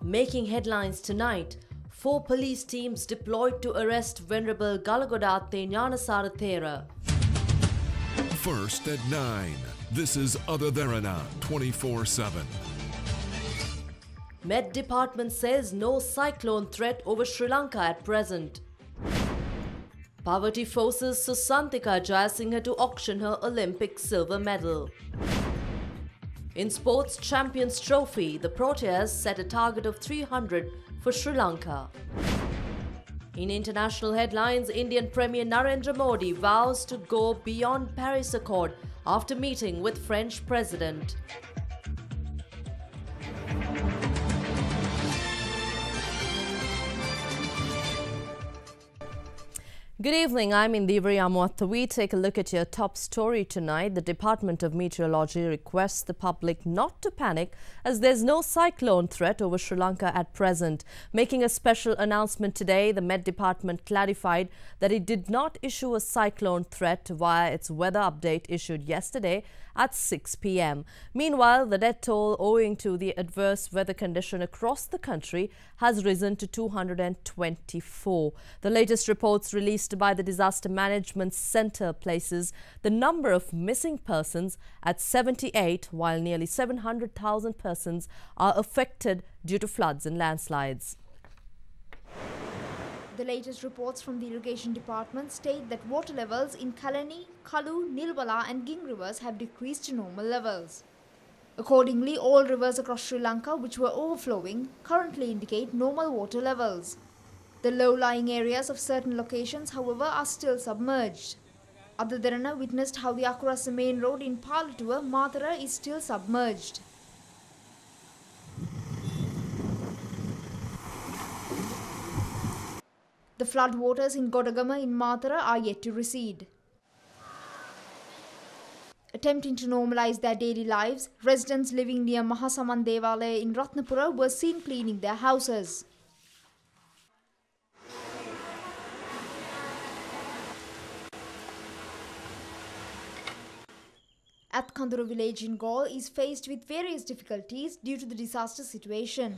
Making headlines tonight, 4 police teams deployed to arrest Venerable Galagodatte Gnanasara Thera. First at 9. This is Other Derana 24/7. Met Department says no cyclone threat over Sri Lanka at present. Poverty forces Susantika Jayasinghe to auction her Olympic silver medal. In Sports Champions Trophy, the Proteas set a target of 300 for Sri Lanka. In international headlines, Indian Premier Narendra Modi vows to go beyond Paris Accord after meeting with French President. Good evening, I'm Indivri Amwatha. We take a look at your top story tonight. The Department of Meteorology requests the public not to panic as there's no cyclone threat over Sri Lanka at present. Making a special announcement today, the Met Department clarified that it did not issue a cyclone threat via its weather update issued yesterday at 6 p.m. Meanwhile, the death toll owing to the adverse weather condition across the country has risen to 224. The latest reports released by the Disaster Management Centre places the number of missing persons at 78, while nearly 700,000 persons are affected due to floods and landslides. The latest reports from the Irrigation Department state that water levels in Kalani, Kalu, Nilwala and Ging rivers have decreased to normal levels. Accordingly, all rivers across Sri Lanka which were overflowing currently indicate normal water levels. The low-lying areas of certain locations, however, are still submerged. Other Derana witnessed how the Akurasa main road in Palatua, Mathura is still submerged. The flood waters in Godagama in Mathura are yet to recede. Attempting to normalise their daily lives, residents living near Mahasaman Devalaya in Ratnapura were seen cleaning their houses. Atkanduru village in Gaul is faced with various difficulties due to the disaster situation.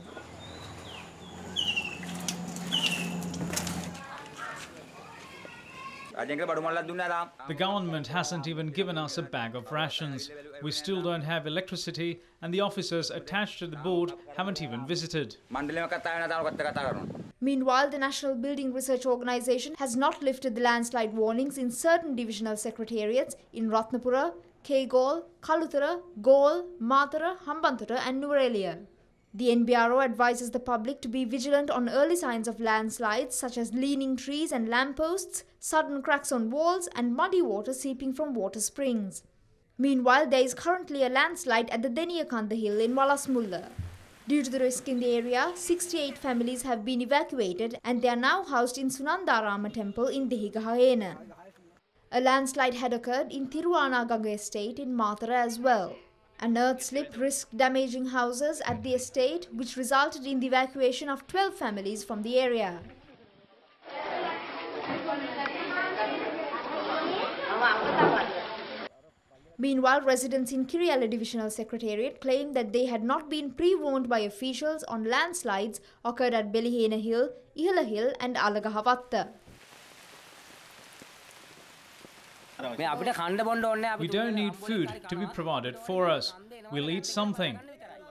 The government hasn't even given us a bag of rations. We still don't have electricity and the officers attached to the board haven't even visited. Meanwhile, the National Building Research Organisation has not lifted the landslide warnings in certain divisional secretariats in Ratnapura, Kegol, Kaluthara, Gaul, Mathura, Hambantota and Nuwara. The NBRO advises the public to be vigilant on early signs of landslides such as leaning trees and lampposts, sudden cracks on walls and muddy water seeping from water springs. Meanwhile, there is currently a landslide at the Deniyakanda Hill in Walasmulla. Due to the risk in the area, 68 families have been evacuated and they are now housed in Sunandarama Temple in Dehigahayena. A landslide had occurred in Thiruvanaganga estate in Mathura as well. An earth slip risked damaging houses at the estate, which resulted in the evacuation of 12 families from the area. Meanwhile, residents in Kiriyala Divisional Secretariat claimed that they had not been pre-warned by officials on landslides occurred at Belihena Hill, Ihala Hill and Alagahavatta. We don't need food to be provided for us. We'll eat something.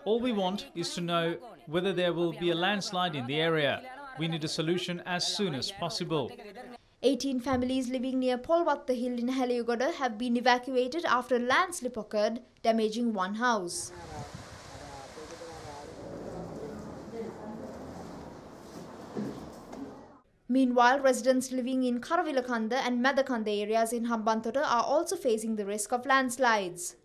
All we want is to know whether there will be a landslide in the area. We need a solution as soon as possible. 18 families living near Polwatta Hill in Haliyagoda have been evacuated after a landslip occurred, damaging one house. Meanwhile, residents living in Karavilakanda and Madakanda areas in Hambantota are also facing the risk of landslides.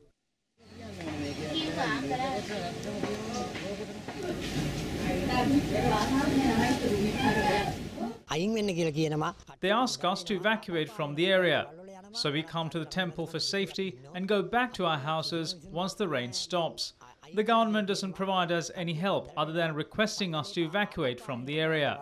They ask us to evacuate from the area, so we come to the temple for safety and go back to our houses once the rain stops. The government doesn't provide us any help other than requesting us to evacuate from the area.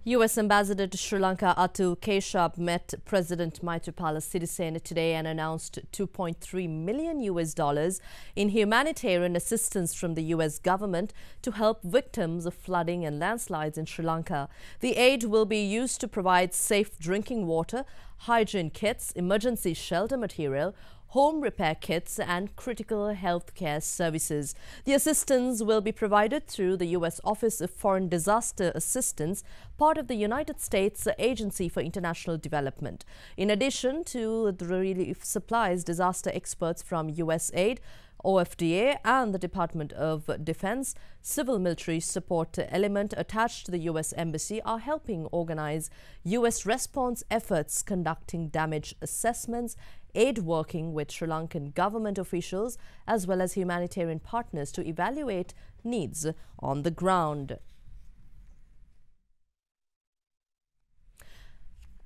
US Ambassador to Sri Lanka Atul Keshab met President Maithripala Sirisena today and announced $2.3 million in humanitarian assistance from the US government to help victims of flooding and landslides in Sri Lanka. The aid will be used to provide safe drinking water, hygiene kits, emergency shelter material, home repair kits and critical healthcare services. The assistance will be provided through the U.S. Office of Foreign Disaster Assistance, part of the United States Agency for International Development. In addition to the relief supplies, disaster experts from USAID, OFDA and the Department of Defense, civil military support element attached to the U.S. Embassy are helping organize U.S. response efforts, conducting damage assessments, aid working with Sri Lankan government officials as well as humanitarian partners to evaluate needs on the ground.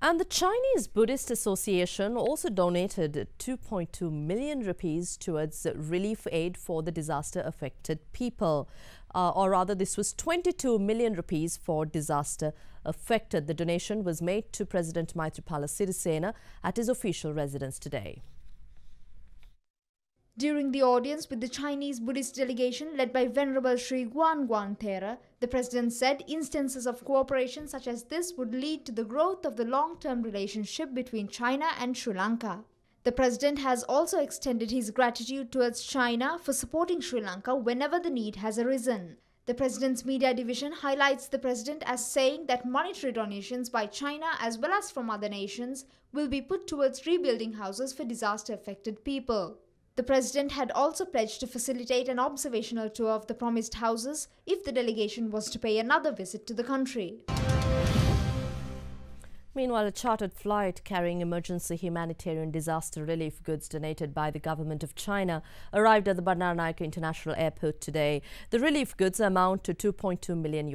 And the Chinese Buddhist Association also donated 2.2 million rupees towards relief aid for the disaster-affected people. Or rather, this was 22 million rupees for disaster affected. The donation was made to President Maithripala Sirisena at his official residence today. During the audience with the Chinese Buddhist delegation led by Venerable Sri Guan Thera, the President said instances of cooperation such as this would lead to the growth of the long-term relationship between China and Sri Lanka. The President has also extended his gratitude towards China for supporting Sri Lanka whenever the need has arisen. The President's media division highlights the President as saying that monetary donations by China as well as from other nations will be put towards rebuilding houses for disaster-affected people. The President had also pledged to facilitate an observational tour of the promised houses if the delegation was to pay another visit to the country. Meanwhile, a chartered flight carrying emergency humanitarian disaster relief goods donated by the government of China arrived at the Bandaranaike International Airport today. The relief goods amount to $2.2 million.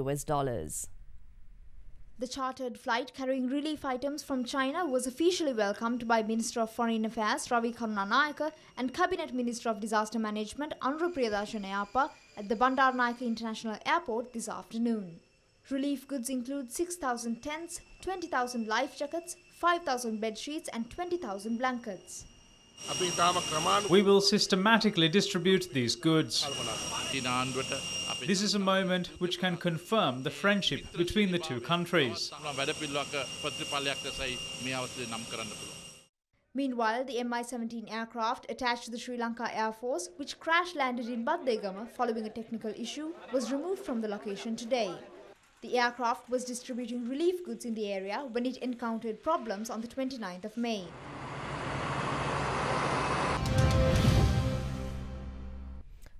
The chartered flight carrying relief items from China was officially welcomed by Minister of Foreign Affairs Ravi Karunanayake and Cabinet Minister of Disaster Management Anuru Priyadarshana at the Bandaranaike International Airport this afternoon. Relief goods include 6,000 tents, 20,000 life jackets, 5,000 bed sheets and 20,000 blankets. We will systematically distribute these goods. This is a moment which can confirm the friendship between the two countries. Meanwhile, the Mi-17 aircraft attached to the Sri Lanka Air Force, which crash-landed in Baddegama following a technical issue, was removed from the location today. The aircraft was distributing relief goods in the area when it encountered problems on the 29th of May.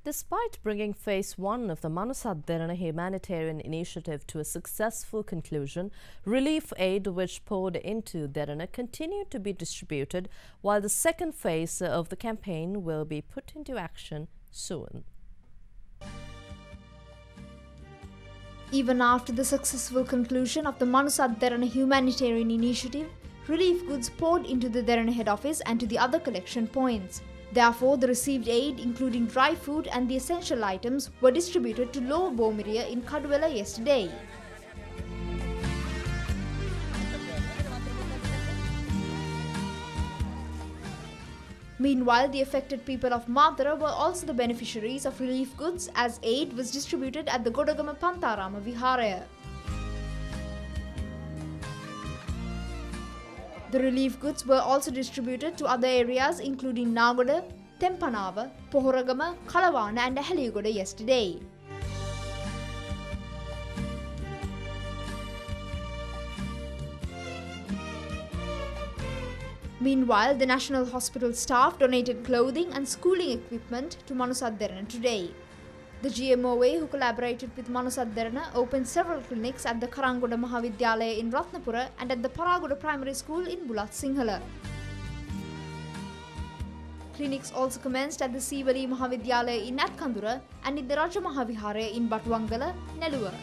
Despite bringing phase 1 of the Derana humanitarian initiative to a successful conclusion, relief aid which poured into Derana continued to be distributed, while the second phase of the campaign will be put into action soon. Even after the successful conclusion of the Derana humanitarian initiative, relief goods poured into the Derana head office and to the other collection points. Therefore, the received aid, including dry food and the essential items, were distributed to Lower Bomiriya in Kaduwela yesterday. Meanwhile, the affected people of Madara were also the beneficiaries of relief goods as aid was distributed at the Godagama Pantharama Viharaya. The relief goods were also distributed to other areas including Nagoda, Tempanawa, Pohoragama, Kalawana and Ahaligoda yesterday. Meanwhile, the National Hospital staff donated clothing and schooling equipment to Derana today. The GMOA, who collaborated with Derana, opened several clinics at the Karangoda Mahavidyalaya in Ratnapura and at the Paragoda Primary School in Bulat Sinhala. Clinics also commenced at the Sivali Mahavidyalaya in Atkandura and in the Raja Mahaviharaya in Batuangala, Neluwa.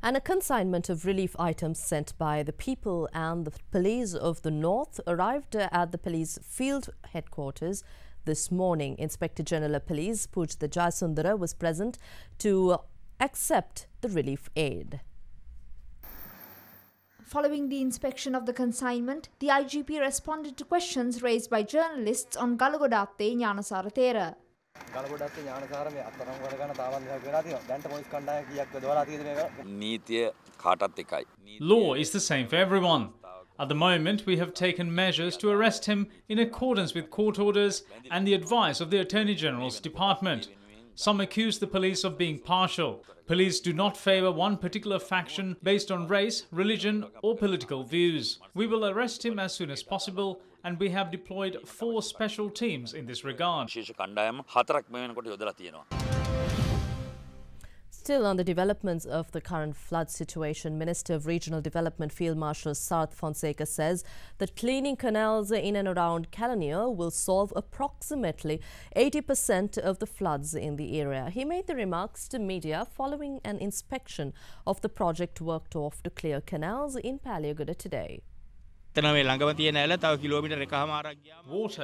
And a consignment of relief items sent by the people and the police of the North arrived at the police field headquarters this morning. Inspector General of Police Pujitha Jayasundara was present to accept the relief aid. Following the inspection of the consignment, the IGP responded to questions raised by journalists on Galagodatte Gnanasara Thera. Law is the same for everyone. At the moment, we have taken measures to arrest him in accordance with court orders and the advice of the Attorney General's Department. Some accuse the police of being partial. Police do not favour one particular faction based on race, religion or political views. We will arrest him as soon as possible, and we have deployed 4 special teams in this regard. Still on the developments of the current flood situation, Minister of Regional Development Field Marshal Sarth Fonseca says that cleaning canals in and around Kalania will solve approximately 80% of the floods in the area. He made the remarks to media following an inspection of the project worked off to clear canals in Paliagoda today. Water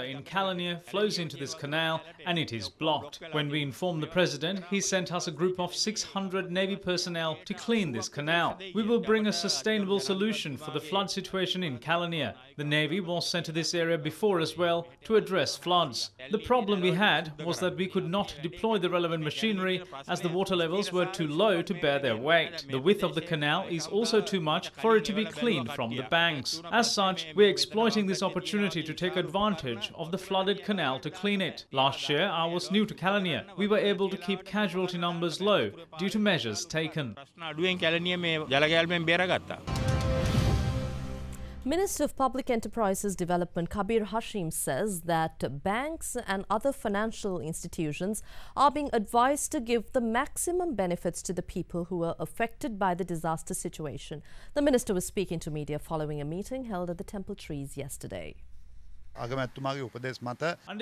in Kalania flows into this canal and it is blocked. When we informed the President, he sent us a group of 600 Navy personnel to clean this canal. We will bring a sustainable solution for the flood situation in Kalania. The Navy was sent to this area before as well to address floods. The problem we had was that we could not deploy the relevant machinery as the water levels were too low to bear their weight. The width of the canal is also too much for it to be cleaned from the banks. As such, we're exploiting this opportunity to take advantage of the flooded canal to clean it. Last year, I was new to Kalania. We were able to keep casualty numbers low due to measures taken. Minister of Public Enterprises Development Kabir Hashim says that banks and other financial institutions are being advised to give the maximum benefits to the people who were affected by the disaster situation. The minister was speaking to media following a meeting held at the Temple Trees yesterday. Under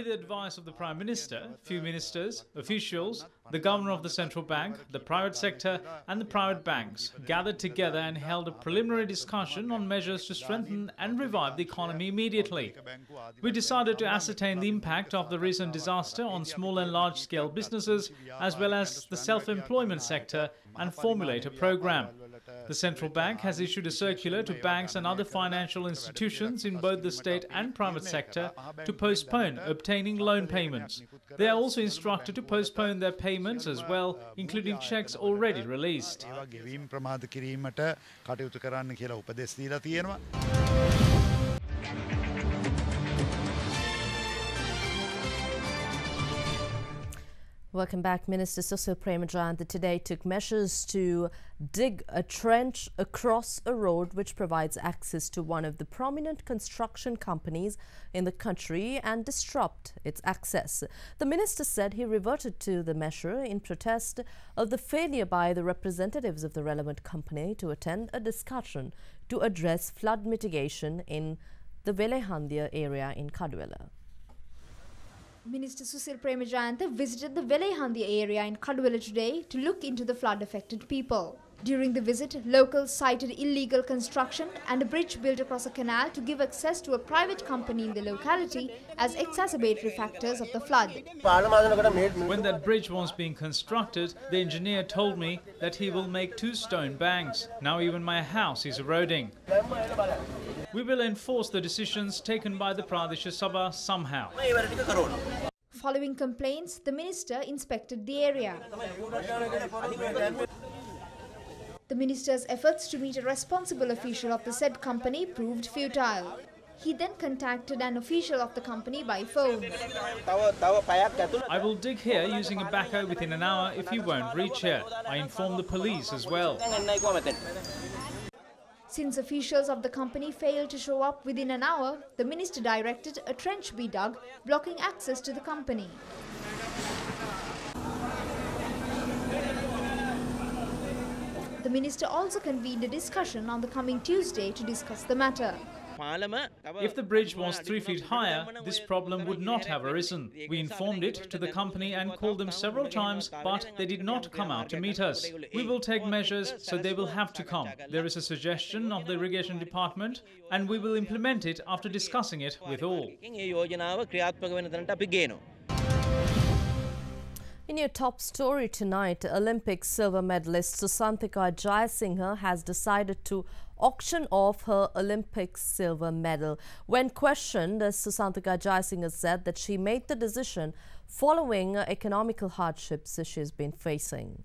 the advice of the Prime Minister, few ministers, officials, the Governor of the Central Bank, the private sector and the private banks gathered together and held a preliminary discussion on measures to strengthen and revive the economy immediately. We decided to ascertain the impact of the recent disaster on small and large-scale businesses as well as the self-employment sector and formulate a program. The Central Bank has issued a circular to banks and other financial institutions in both the state and private sector to postpone obtaining loan payments. They are also instructed to postpone their payments as well, including checks already released. Welcome back. Minister Susil Premajayantha today took measures to dig a trench across a road which provides access to one of the prominent construction companies in the country and disrupt its access. The minister said he reverted to the measure in protest of the failure by the representatives of the relevant company to attend a discussion to address flood mitigation in the Velehandia area in Kaduela. Minister Susil Premajayantha visited the Velehandia area in Kaduela today to look into the flood-affected people. During the visit, locals cited illegal construction and a bridge built across a canal to give access to a private company in the locality as exacerbatory factors of the flood. When that bridge was being constructed, the engineer told me that he will make 2 stone banks. Now even my house is eroding. We will enforce the decisions taken by the Pradesh Sabha somehow. Following complaints, the minister inspected the area. The minister's efforts to meet a responsible official of the said company proved futile. He then contacted an official of the company by phone. I will dig here using a backhoe within an hour if you won't reach here. I informed the police as well. Since officials of the company failed to show up within an hour, the minister directed a trench be dug, blocking access to the company. The minister also convened a discussion on the coming Tuesday to discuss the matter. If the bridge was 3 feet higher, this problem would not have arisen. We informed it to the company and called them several times, but they did not come out to meet us. We will take measures, so they will have to come. There is a suggestion of the irrigation department, and we will implement it after discussing it with all. In your top story tonight, Olympic silver medalist Susantika Jayasinghe has decided to auction off her Olympic silver medal. When questioned, Susantika Jayasinghe said that she made the decision following economical hardships she has been facing.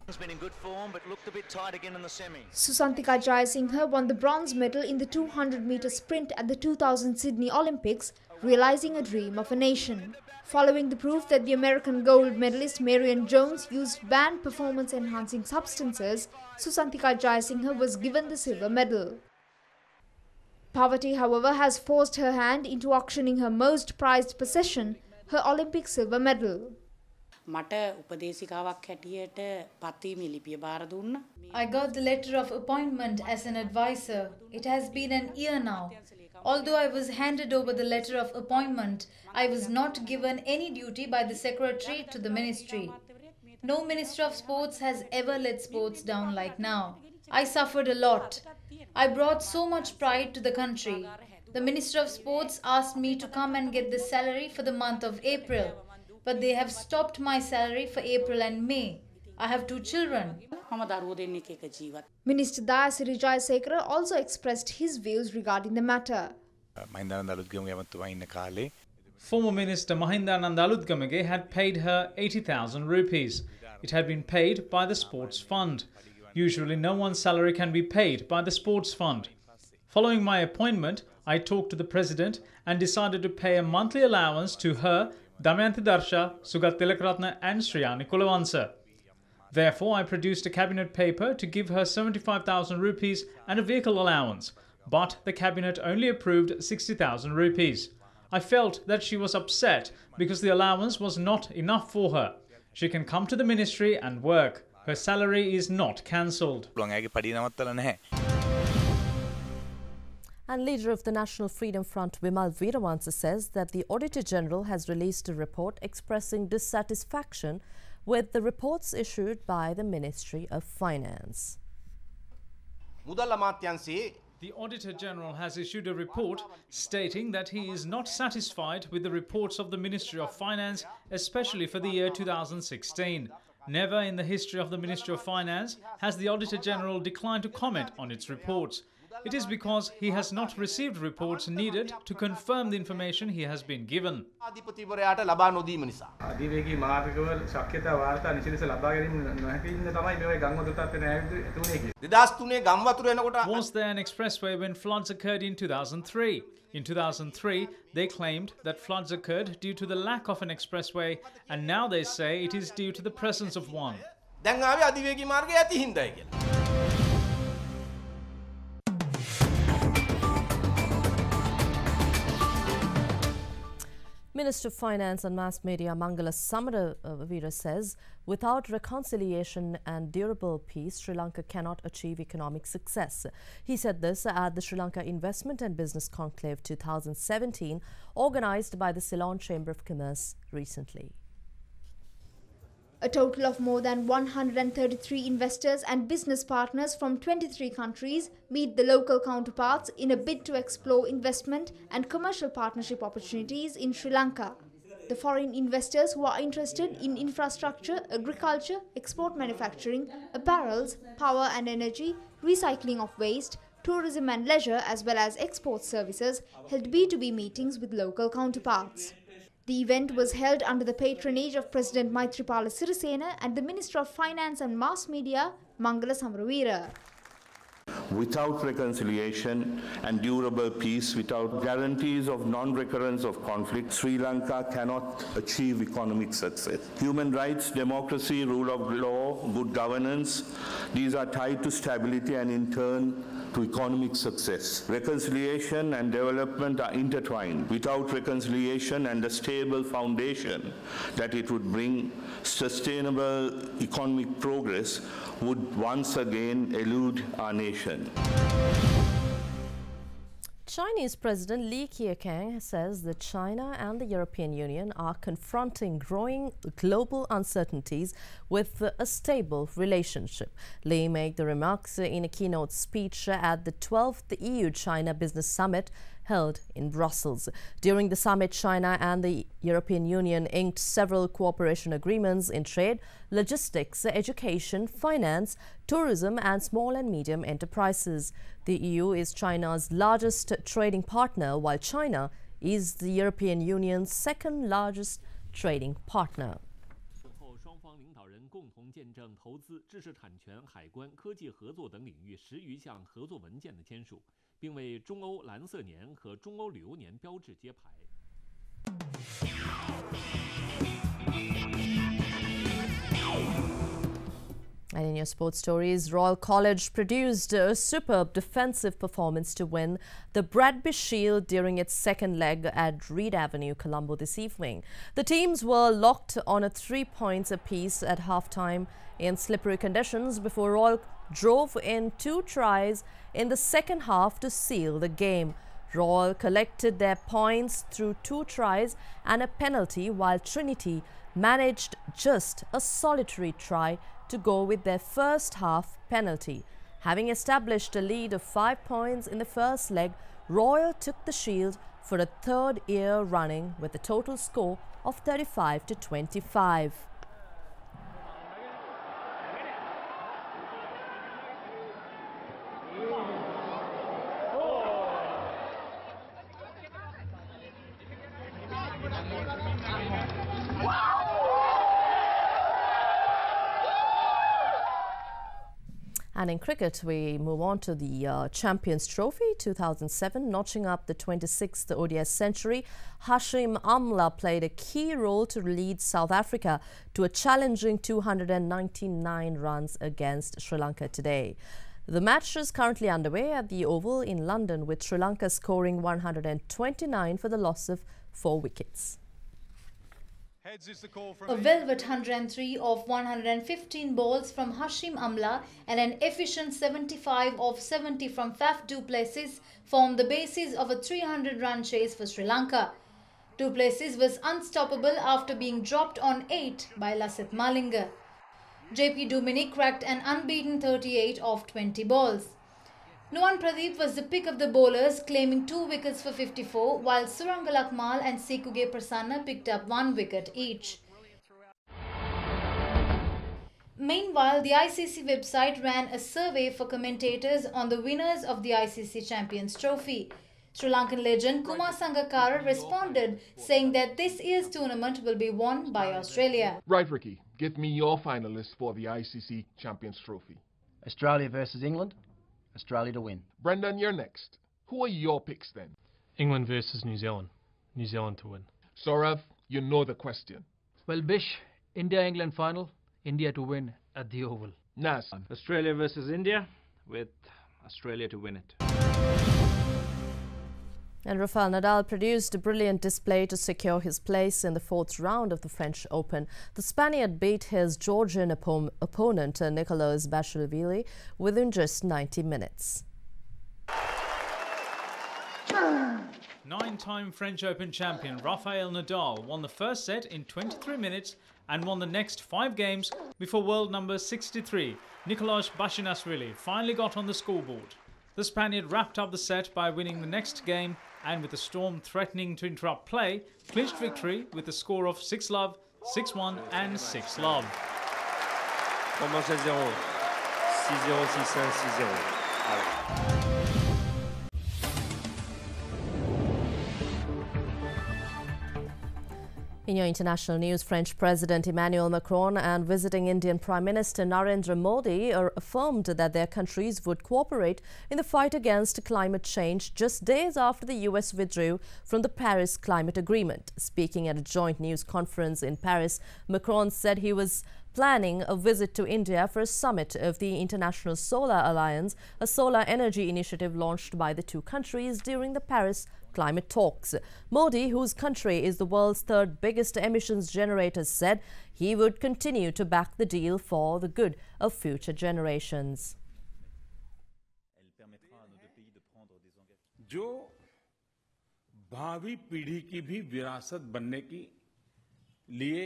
Has been in good form but looked a bit tight again in the semis. Susantika Jayasinghe won the bronze medal in the 200-meter sprint at the 2000 Sydney Olympics, realizing a dream of a nation. Following the proof that the American gold medalist Marion Jones used banned performance-enhancing substances, Susantika Jayasinghe was given the silver medal. Poverty, however, has forced her hand into auctioning her most prized possession, her Olympic silver medal. I got the letter of appointment as an advisor. It has been an year now. Although I was handed over the letter of appointment, I was not given any duty by the secretary to the ministry. No Minister of Sports has ever let sports down like now. I suffered a lot. I brought so much pride to the country. The Minister of Sports asked me to come and get the salary for the month of April. But they have stopped my salary for April and May. I have 2 children. Minister Dayasiri Jayasekara also expressed his views regarding the matter. Former Minister Mahindanand Alutgamage had paid her 80,000 rupees. It had been paid by the sports fund. Usually no one's salary can be paid by the sports fund. Following my appointment, I talked to the president and decided to pay a monthly allowance to her, Damayanti Darsha, Sugat Tilakratna and Shriyani Kulavansa. Therefore, I produced a cabinet paper to give her 75,000 rupees and a vehicle allowance, but the cabinet only approved 60,000 rupees. I felt that she was upset because the allowance was not enough for her. She can come to the ministry and work. Her salary is not cancelled. And leader of the National Freedom Front, Vimal Veeravansa, says that the Auditor General has released a report expressing dissatisfaction with the reports issued by the Ministry of Finance. The Auditor General has issued a report stating that he is not satisfied with the reports of the Ministry of Finance, especially for the year 2016. Never in the history of the Ministry of Finance has the Auditor General declined to comment on its reports. It is because he has not received reports needed to confirm the information he has been given. Was there an expressway when floods occurred in 2003? In 2003, they claimed that floods occurred due to the lack of an expressway, and now they say it is due to the presence of one. Minister of Finance and Mass Media Mangala Samaravira says, without reconciliation and durable peace, Sri Lanka cannot achieve economic success. He said this at the Sri Lanka Investment and Business Conclave 2017, organised by the Ceylon Chamber of Commerce recently. A total of more than 133 investors and business partners from 23 countries meet the local counterparts in a bid to explore investment and commercial partnership opportunities in Sri Lanka. The foreign investors who are interested in infrastructure, agriculture, export manufacturing, apparels, power and energy, recycling of waste, tourism and leisure as well as export services held B2B meetings with local counterparts. The event was held under the patronage of President Maithripala Sirisena and the Minister of Finance and Mass Media, Mangala Samaravira. Without reconciliation and durable peace, without guarantees of non-recurrence of conflict, Sri Lanka cannot achieve economic success. Human rights, democracy, rule of law, good governance, these are tied to stability and in turn to economic success. Reconciliation and development are intertwined. Without reconciliation and a stable foundation that it would bring, sustainable economic progress would once again elude our nation. Chinese President Li Keqiang says that China and the European Union are confronting growing global uncertainties with a stable relationship. Li made the remarks in a keynote speech at the 12th EU-China Business Summit held in Brussels. During the summit, China and the European Union inked several cooperation agreements in trade, logistics, education, finance, tourism and small and medium enterprises. The EU is China's largest trading partner, while China is the European Union's second largest trading partner. 后，双方领导人共同见证投资、知识产权、海关、科技合作等领域10余项合作文件的签署，并为中欧蓝色年和中欧旅游年标志揭牌。 And in your sports stories, Royal College produced a superb defensive performance to win the Bradby Shield during its second leg at Reed Avenue, Colombo this evening. The teams were locked on a 3 points apiece at half-time in slippery conditions before Royal drove in 2 tries in the second half to seal the game. Royal collected their points through 2 tries and a penalty, while Trinity managed just a solitary try to go with their first half penalty. Having established a lead of 5 points in the first leg, Royal took the Shield for a 3rd year running with a total score of 35-25. And in cricket, we move on to the Champions Trophy 2007, notching up the 26th ODI century. Hashim Amla played a key role to lead South Africa to a challenging 299 runs against Sri Lanka today. The match is currently underway at the Oval in London, with Sri Lanka scoring 129 for the loss of 4 wickets. A velvet 103 of 115 balls from Hashim Amla and an efficient 75 of 70 from Faf du Plessis formed the basis of a 300-run chase for Sri Lanka. Du Plessis was unstoppable after being dropped on 8 by Lasith Malinga. JP Duminy cracked an unbeaten 38 of 20 balls. Nuwan Pradeep was the pick of the bowlers, claiming 2 wickets for 54, while Surangal Akmal and Sekuge Prasanna picked up 1 wicket each. Meanwhile, the ICC website ran a survey for commentators on the winners of the ICC Champions Trophy. Sri Lankan legend Kumar Sangakkara responded, saying that this year's tournament will be won by Australia. Right, Ricky, give me your finalists for the ICC Champions Trophy. Australia versus England. Australia to win. Brendan, you're next. Who are your picks then? England versus New Zealand. New Zealand to win. Saurav, you know the question. Well, Bish, India-England final. India to win at the Oval. Nas. Australia versus India, with Australia to win it. And Rafael Nadal produced a brilliant display to secure his place in the 4th round of the French Open. The Spaniard beat his Georgian opponent Nicolas Basilashvili within just 90 minutes. 9-time French Open champion Rafael Nadal won the first set in 23 minutes and won the next 5 games before world number 63, Nicolas Basilashvili, finally got on the scoreboard. The Spaniard wrapped up the set by winning the next game and, with the storm threatening to interrupt play, clinched victory with a score of 6-love, 6-1 and 6-love. Commence à 0. 6-0, 6-1, 6-0. In your international news, French President Emmanuel Macron and visiting Indian Prime Minister Narendra Modi affirmed that their countries would cooperate in the fight against climate change just days after the US withdrew from the Paris Climate Agreement. Speaking at a joint news conference in Paris, Macron said he was planning a visit to India for a summit of the International Solar Alliance, a solar energy initiative launched by the 2 countries during the Paris climate talks. Modi, whose country is the world's 3rd biggest emissions generator, said he would continue to back the deal for the good of future generations. भावी पीढ़ी की भी विरासत बनने की लिए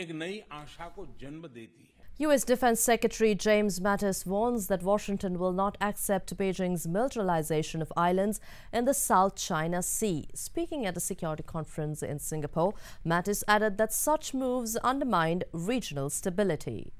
एक नई आशा को जन्म देती है. U.S. Defense Secretary James Mattis warns that Washington will not accept Beijing's militarization of islands in the South China Sea. Speaking at a security conference in Singapore, Mattis added that such moves undermined regional stability.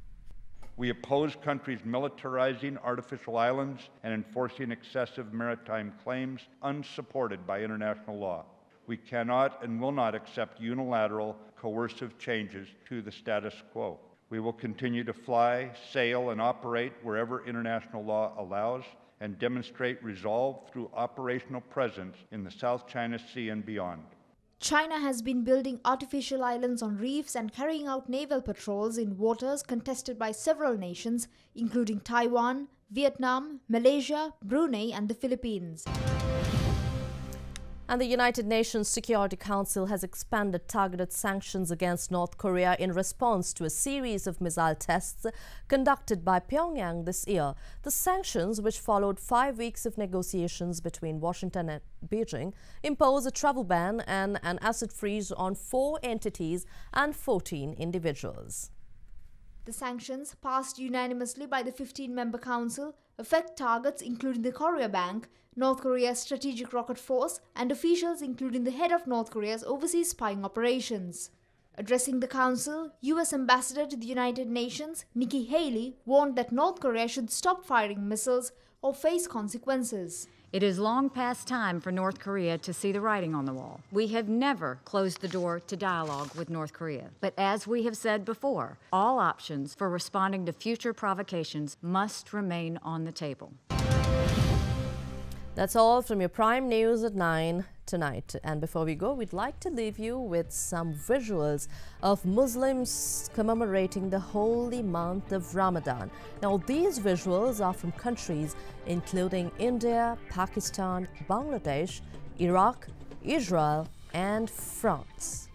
We oppose countries militarizing artificial islands and enforcing excessive maritime claims unsupported by international law. We cannot and will not accept unilateral, coercive changes to the status quo. We will continue to fly, sail, and operate wherever international law allows and demonstrate resolve through operational presence in the South China Sea and beyond. China has been building artificial islands on reefs and carrying out naval patrols in waters contested by several nations, including Taiwan, Vietnam, Malaysia, Brunei, and the Philippines. And the United Nations Security Council has expanded targeted sanctions against North Korea in response to a series of missile tests conducted by Pyongyang this year. The sanctions, which followed 5 weeks of negotiations between Washington and Beijing, impose a travel ban and an asset freeze on 4 entities and 14 individuals. The sanctions, passed unanimously by the 15-member council, affect targets including the Korea Bank, North Korea's strategic rocket force, and officials including the head of North Korea's overseas spying operations. Addressing the council, U.S. Ambassador to the United Nations, Nikki Haley, warned that North Korea should stop firing missiles or face consequences. It is long past time for North Korea to see the writing on the wall. We have never closed the door to dialogue with North Korea. But as we have said before, all options for responding to future provocations must remain on the table. That's all from your Prime News at 9 tonight. And before we go, we'd like to leave you with some visuals of Muslims commemorating the holy month of Ramadan. Now, these visuals are from countries including India, Pakistan, Bangladesh, Iraq, Israel, and France.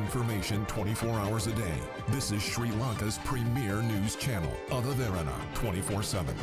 Information 24 hours a day. This is Sri Lanka's premier news channel, Derana, 24/7.